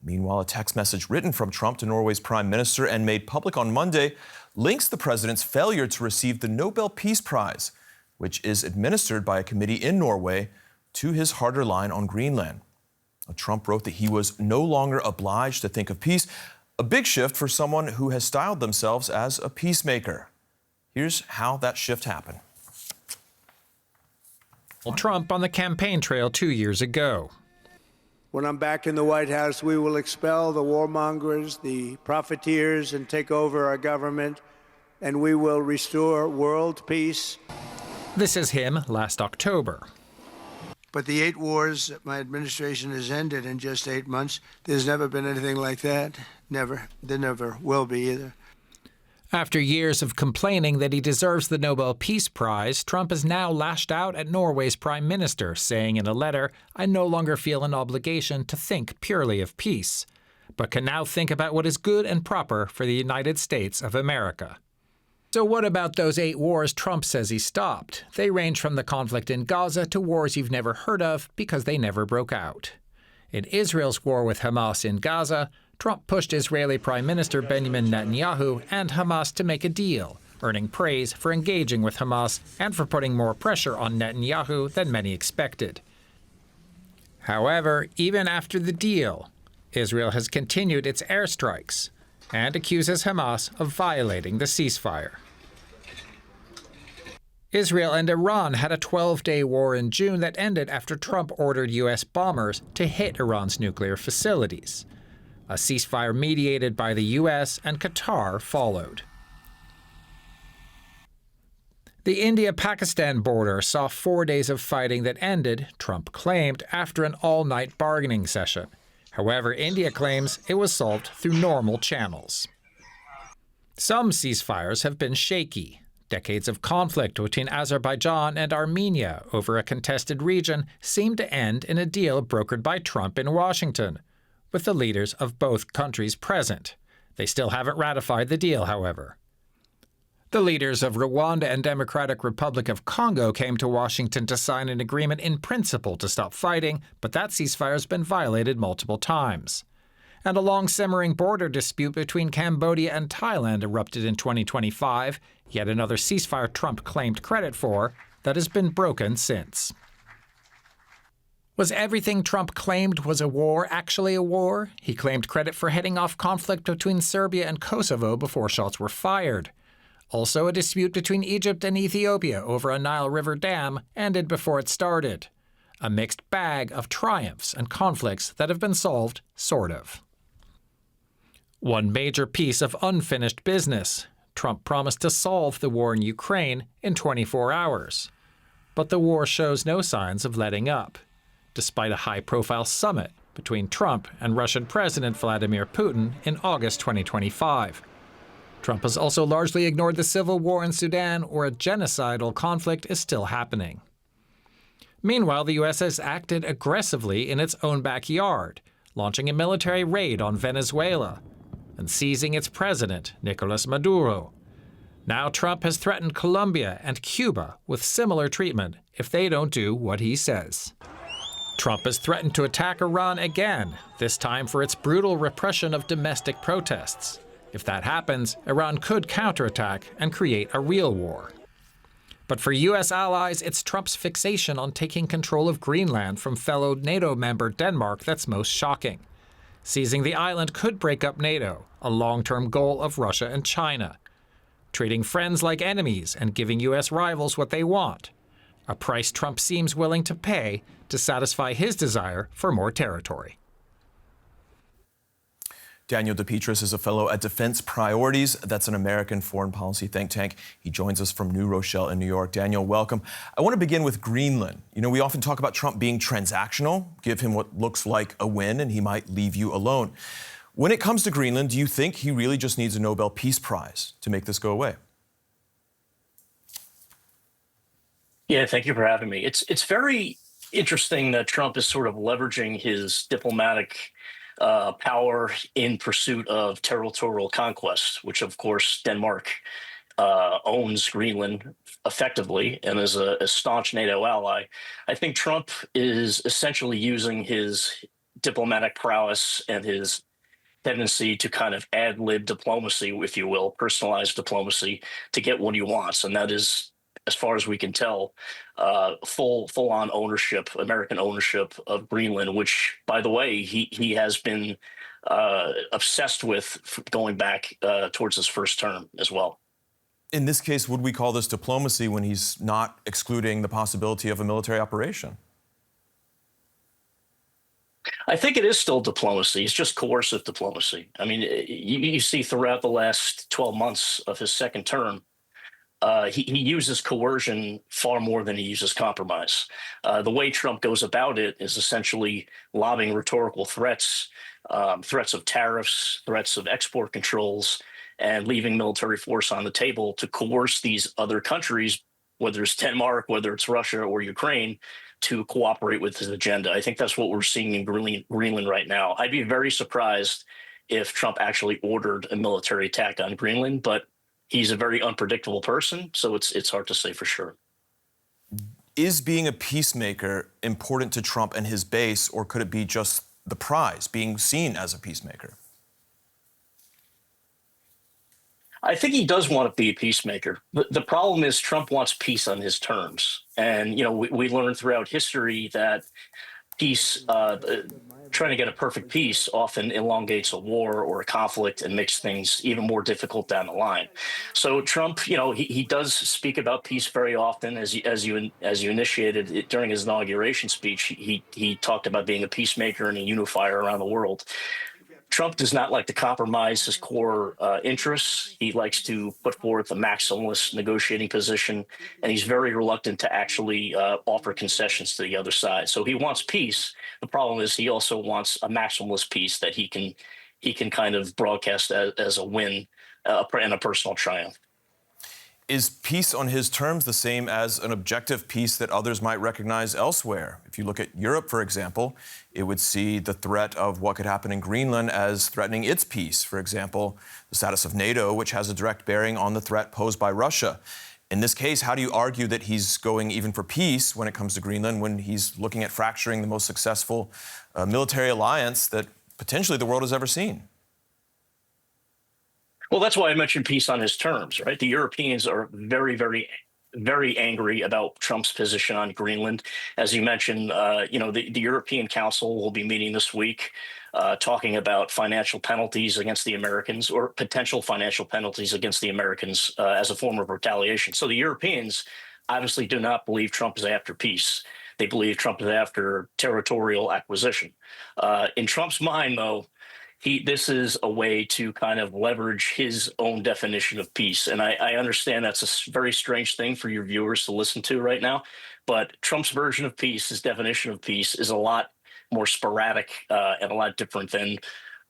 Meanwhile, a text message written from Trump to Norway's prime minister and made public on Monday links the president's failure to receive the Nobel Peace Prize, which is administered by a committee in Norway, to his harder line on Greenland. Trump wrote that he was no longer obliged to think of peace, a big shift for someone who has styled themselves as a peacemaker. Here's how that shift happened. Trump on the campaign trail 2 years ago. When I'm back in the White House, we will expel the warmongers, the profiteers, and take over our government, and we will restore world peace. This is him last October. But the 8 wars that my administration has ended in just 8 months, there's never been anything like that. Never. There never will be either. After years of complaining that he deserves the Nobel Peace Prize, Trump has now lashed out at Norway's prime minister, saying in a letter, "I no longer feel an obligation to think purely of peace, but can now think about what is good and proper for the United States of America." So what about those 8 wars Trump says he stopped? They range from the conflict in Gaza to wars you've never heard of because they never broke out. In Israel's war with Hamas in Gaza, Trump pushed Israeli Prime Minister Benjamin Netanyahu and Hamas to make a deal, earning praise for engaging with Hamas and for putting more pressure on Netanyahu than many expected. However, even after the deal, Israel has continued its airstrikes and accuses Hamas of violating the ceasefire. Israel and Iran had a 12-day war in June that ended after Trump ordered U.S. bombers to hit Iran's nuclear facilities. A ceasefire mediated by the U.S. and Qatar followed. The India-Pakistan border saw 4 days of fighting that ended, Trump claimed, after an all-night bargaining session. However, India claims it was solved through normal channels. Some ceasefires have been shaky. Decades of conflict between Azerbaijan and Armenia over a contested region seemed to end in a deal brokered by Trump in Washington, with the leaders of both countries present. They still haven't ratified the deal, however. The leaders of Rwanda and Democratic Republic of Congo came to Washington to sign an agreement in principle to stop fighting, but that ceasefire has been violated multiple times. And a long-simmering border dispute between Cambodia and Thailand erupted in 2025, yet another ceasefire Trump claimed credit for, that has been broken since. Was everything Trump claimed was a war actually a war? He claimed credit for heading off conflict between Serbia and Kosovo before shots were fired. Also, a dispute between Egypt and Ethiopia over a Nile River dam ended before it started. A mixed bag of triumphs and conflicts that have been solved, sort of. One major piece of unfinished business. Trump promised to solve the war in Ukraine in 24 hours. But the war shows no signs of letting up, despite a high-profile summit between Trump and Russian President Vladimir Putin in August 2025. Trump has also largely ignored the civil war in Sudan, where a genocidal conflict is still happening. Meanwhile, the U.S. has acted aggressively in its own backyard, launching a military raid on Venezuela and seizing its president, Nicolas Maduro. Now Trump has threatened Colombia and Cuba with similar treatment if they don't do what he says. Trump has threatened to attack Iran again, this time for its brutal repression of domestic protests. If that happens, Iran could counterattack and create a real war. But for U.S. allies, it's Trump's fixation on taking control of Greenland from fellow NATO member Denmark that's most shocking. Seizing the island could break up NATO, a long-term goal of Russia and China. Treating friends like enemies and giving U.S. rivals what they want. A price Trump seems willing to pay to satisfy his desire for more territory. Daniel DePetris is a fellow at Defense Priorities. That's an American foreign policy think tank. He joins us from New Rochelle in New York. Daniel, welcome. I want to begin with Greenland. You know, we often talk about Trump being transactional. Give him what looks like a win, and he might leave you alone. When it comes to Greenland, do you think he really just needs a Nobel Peace Prize to make this go away? Yeah, thank you for having me. It's very interesting that Trump is sort of leveraging his diplomatic power in pursuit of territorial conquest, which of course Denmark owns Greenland effectively and is a staunch NATO ally. I think Trump is essentially using his diplomatic prowess and his tendency to kind of ad lib diplomacy, if you will, personalized diplomacy to get what he wants, and that is, as far as we can tell, full on ownership, American ownership of Greenland, which, by the way, he has been obsessed with going back towards his first term as well. In this case, would we call this diplomacy when he's not excluding the possibility of a military operation? I think it is still diplomacy. It's just coercive diplomacy. I mean, you see throughout the last 12 months of his second term, he uses coercion far more than he uses compromise. The way Trump goes about it is essentially lobbing rhetorical threats, threats of tariffs, threats of export controls, and leaving military force on the table to coerce these other countries, whether it's Denmark, whether it's Russia or Ukraine, to cooperate with his agenda. I think that's what we're seeing in Greenland right now. I'd be very surprised if Trump actually ordered a military attack on Greenland, but he's a very unpredictable person, so it's hard to say for sure. Is being a peacemaker important to Trump and his base, or could it be just the prize, being seen as a peacemaker? I think he does want to be a peacemaker. The problem is Trump wants peace on his terms. And, we learned throughout history that peace, trying to get a perfect peace often elongates a war or a conflict and makes things even more difficult down the line. So Trump, he does speak about peace very often. As you initiated it during his inauguration speech, he talked about being a peacemaker and a unifier around the world. Trump does not like to compromise his core interests. He likes to put forth a maximalist negotiating position, and he's very reluctant to actually offer concessions to the other side. So he wants peace. The problem is he also wants a maximalist peace that he can kind of broadcast as a win and a personal triumph. Is peace on his terms the same as an objective peace that others might recognize elsewhere? If you look at Europe, for example, it would see the threat of what could happen in Greenland as threatening its peace. For example, the status of NATO, which has a direct bearing on the threat posed by Russia. In this case, how do you argue that he's going even for peace when it comes to Greenland, when he's looking at fracturing the most successful military alliance that potentially the world has ever seen? Well, that's why I mentioned peace on his terms, right? The Europeans are very, very, very angry about Trump's position on Greenland. As you mentioned, the European Council will be meeting this week, talking about financial penalties against the Americans, or potential financial penalties against the Americans as a form of retaliation. So the Europeans obviously do not believe Trump is after peace. They believe Trump is after territorial acquisition. In Trump's mind, though, this is a way to kind of leverage his own definition of peace. And I understand that's a very strange thing for your viewers to listen to right now, but Trump's version of peace, his definition of peace, is a lot more sporadic and a lot different than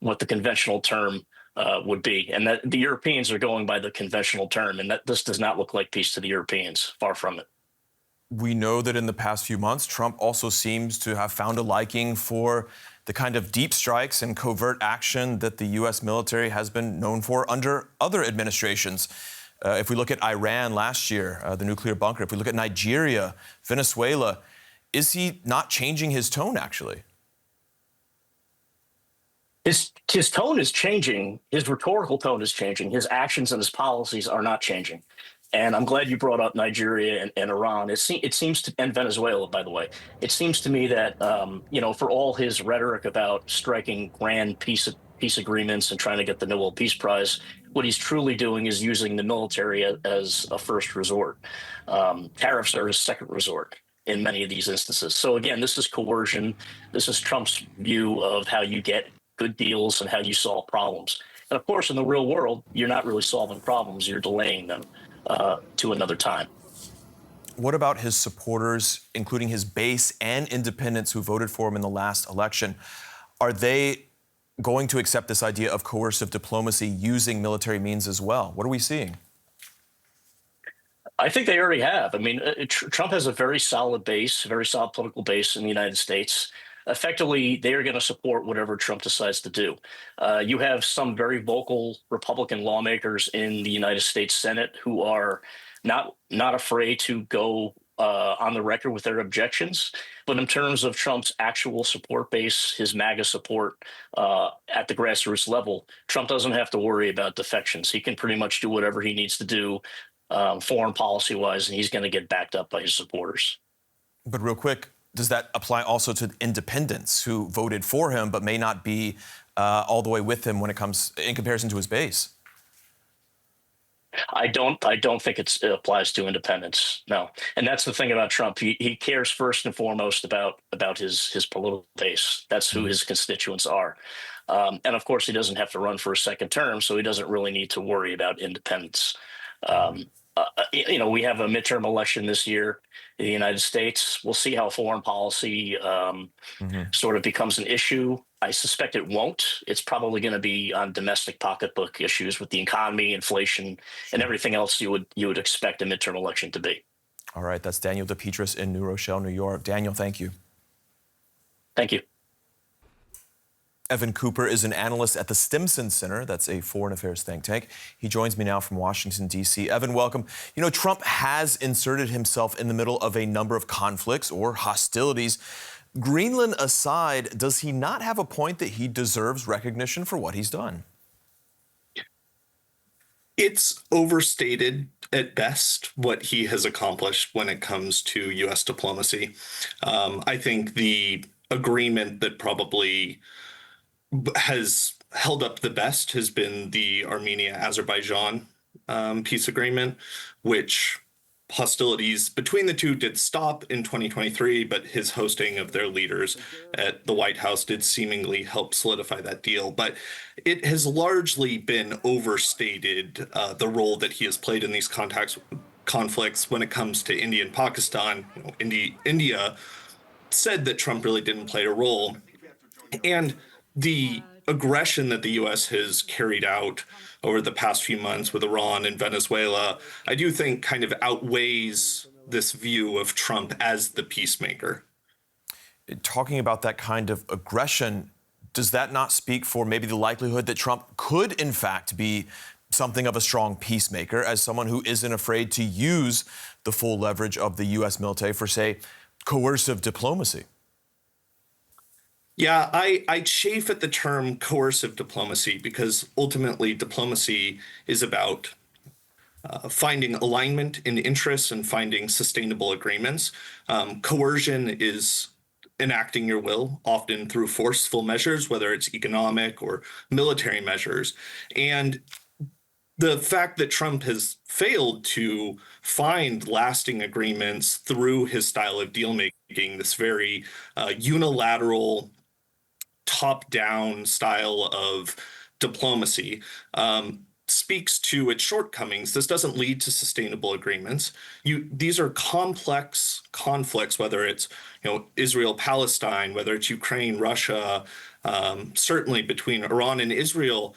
what the conventional term would be. And that the Europeans are going by the conventional term, and that this does not look like peace to the Europeans, far from it. We know that in the past few months, Trump also seems to have found a liking for the kind of deep strikes and covert action that the U.S. military has been known for under other administrations. If we look at Iran last year, the nuclear bunker, if we look at Nigeria, Venezuela, is he not changing his tone, actually? His tone is changing. His rhetorical tone is changing. His actions and his policies are not changing. And I'm glad you brought up Nigeria and Iran. It seems to, and Venezuela, by the way. It seems to me that for all his rhetoric about striking grand peace agreements and trying to get the Nobel Peace Prize, what he's truly doing is using the military as a first resort. Tariffs are his second resort in many of these instances. So again, this is coercion. This is Trump's view of how you get good deals and how you solve problems. And of course, in the real world, you're not really solving problems. You're delaying them to another time. What about his supporters, including his base and independents who voted for him in the last election? Are they going to accept this idea of coercive diplomacy using military means as well? What are we seeing? I think they already have. I mean, Trump has a very solid base, very solid political base in the United States. Effectively, they are going to support whatever Trump decides to do. You have some very vocal Republican lawmakers in the United States Senate who are not afraid to go on the record with their objections. But in terms of Trump's actual support base, his MAGA support at the grassroots level, Trump doesn't have to worry about defections. He can pretty much do whatever he needs to do foreign policy wise, and he's going to get backed up by his supporters. But real quick, does that apply also to independents who voted for him but may not be all the way with him when it comes in comparison to his base? I don't think it applies to independents. No, and that's the thing about Trump. He cares first and foremost about his political base. That's who his constituents are, and of course he doesn't have to run for a second term, so he doesn't really need to worry about independents. We have a midterm election this year in the United States. We'll see how foreign policy sort of becomes an issue. I suspect it won't. It's probably going to be on domestic pocketbook issues with the economy, inflation, and everything else you would expect a midterm election to be. All right, that's Daniel DePetris in New Rochelle, New York. Daniel, thank you. Thank you. Evan Cooper is an analyst at the Stimson Center. That's a foreign affairs think tank. He joins me now from Washington, D.C. Evan, welcome. You know, Trump has inserted himself in the middle of a number of conflicts or hostilities. Greenland aside, does he not have a point that he deserves recognition for what he's done? It's overstated at best what he has accomplished when it comes to U.S. diplomacy. I think the agreement that probably has held up the best has been the Armenia-Azerbaijan peace agreement, which hostilities between the two did stop in 2023, but his hosting of their leaders at the White House did seemingly help solidify that deal. But it has largely been overstated, the role that he has played in these conflicts when it comes to India and Pakistan. India said that Trump really didn't play a role. And the aggression that the U.S. has carried out over the past few months with Iran and Venezuela, I do think kind of outweighs this view of Trump as the peacemaker. Talking about that kind of aggression, does that not speak for maybe the likelihood that Trump could, in fact, be something of a strong peacemaker as someone who isn't afraid to use the full leverage of the U.S. military for, say, coercive diplomacy? Yeah, I chafe at the term coercive diplomacy because ultimately diplomacy is about finding alignment in interests and finding sustainable agreements. Coercion is enacting your will, often through forceful measures, whether it's economic or military measures. And the fact that Trump has failed to find lasting agreements through his style of deal making, this very unilateral, top-down style of diplomacy, speaks to its shortcomings. This doesn't lead to sustainable agreements. These are complex conflicts, whether it's Israel-Palestine, whether it's Ukraine, Russia, certainly between Iran and Israel.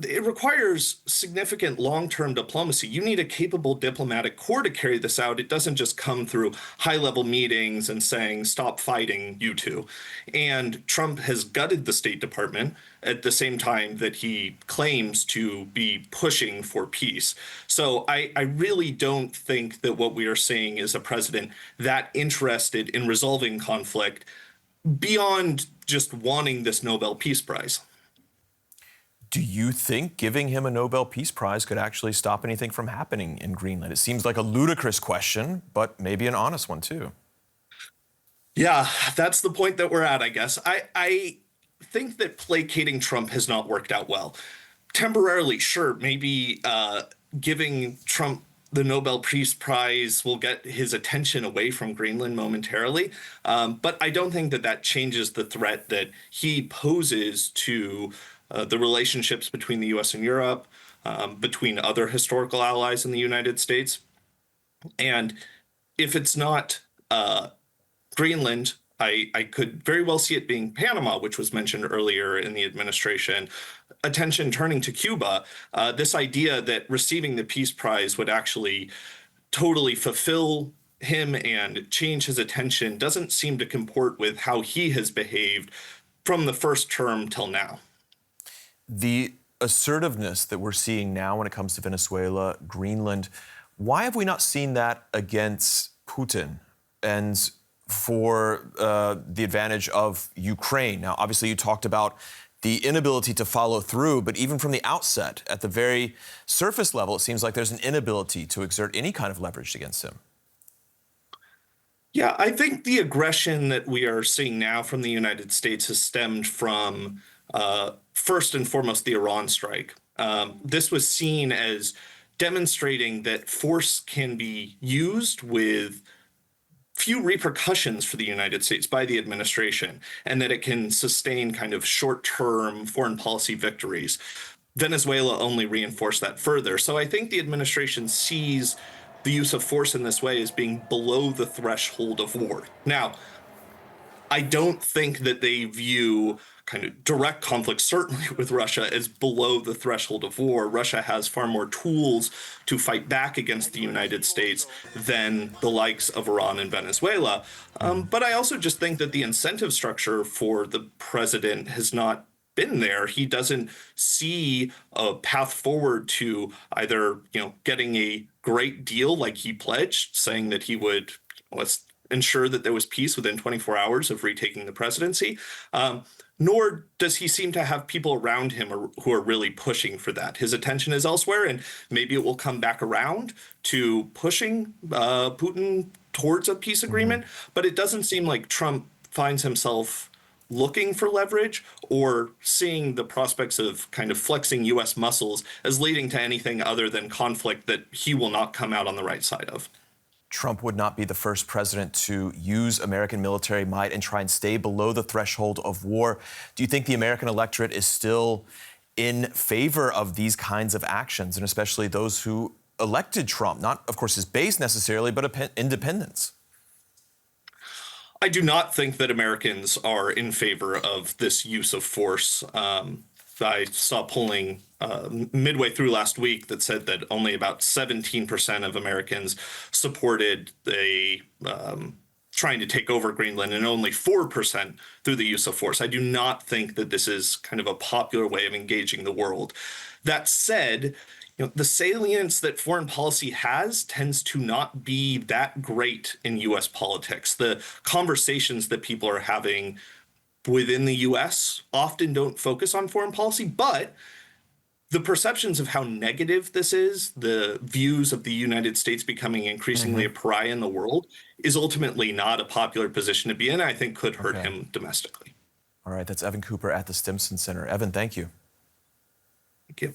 It requires significant long-term diplomacy. You need a capable diplomatic corps to carry this out. It doesn't just come through high-level meetings and saying, stop fighting, you two. And Trump has gutted the State Department at the same time that he claims to be pushing for peace. So I really don't think that what we are seeing is a president that interested in resolving conflict beyond just wanting this Nobel Peace Prize. Do you think giving him a Nobel Peace Prize could actually stop anything from happening in Greenland? It seems like a ludicrous question, but maybe an honest one, too. Yeah, that's the point that we're at, I guess. I think that placating Trump has not worked out well. Temporarily, sure, maybe giving Trump the Nobel Peace Prize will get his attention away from Greenland momentarily. But I don't think that that changes the threat that he poses to the relationships between the U.S. and Europe, between other historical allies in the United States. And if it's not Greenland, I could very well see it being Panama, which was mentioned earlier in the administration, attention turning to Cuba. This idea that receiving the Peace Prize would actually totally fulfill him and change his attention doesn't seem to comport with how he has behaved from the first term till now. The assertiveness that we're seeing now when it comes to Venezuela, Greenland, why have we not seen that against Putin and for the advantage of Ukraine. Now, obviously, you talked about the inability to follow through, but even from the outset, at the very surface level, it seems like there's an inability to exert any kind of leverage against him. Yeah, I think the aggression that we are seeing now from the United States has stemmed from, first and foremost, the Iran strike. This was seen as demonstrating that force can be used with few repercussions for the United States by the administration, and that it can sustain kind of short-term foreign policy victories. Venezuela only reinforced that further. So I think the administration sees the use of force in this way as being below the threshold of war. Now, I don't think that they view kind of direct conflict, certainly with Russia, as below the threshold of war. Russia has far more tools to fight back against the United States than the likes of Iran and Venezuela. But I also just think that the incentive structure for the president has not been there. He doesn't see a path forward to either, getting a great deal like he pledged, saying that he would, let's ensure that there was peace within 24 hours of retaking the presidency. Nor does he seem to have people around him who are really pushing for that. His attention is elsewhere, and maybe it will come back around to pushing Putin towards a peace agreement. But it doesn't seem like Trump finds himself looking for leverage or seeing the prospects of kind of flexing U.S. muscles as leading to anything other than conflict that he will not come out on the right side of. Trump would not be the first president to use American military might and try and stay below the threshold of war. Do you think the American electorate is still in favor of these kinds of actions, and especially those who elected Trump? Not, of course, his base necessarily, but independents. I do not think that Americans are in favor of this use of force. I saw polling midway through last week that said that only about 17% of Americans supported trying to take over Greenland, and only 4% through the use of force. I do not think that this is kind of a popular way of engaging the world. That said, the salience that foreign policy has tends to not be that great in U.S. politics. The conversations that people are having within the U.S. often don't focus on foreign policy, but the perceptions of how negative this is, the views of the United States becoming increasingly a pariah in the world, is ultimately not a popular position to be in. I think could hurt him domestically. All right, that's Evan Cooper at the Stimson Center. Evan, thank you. Thank you.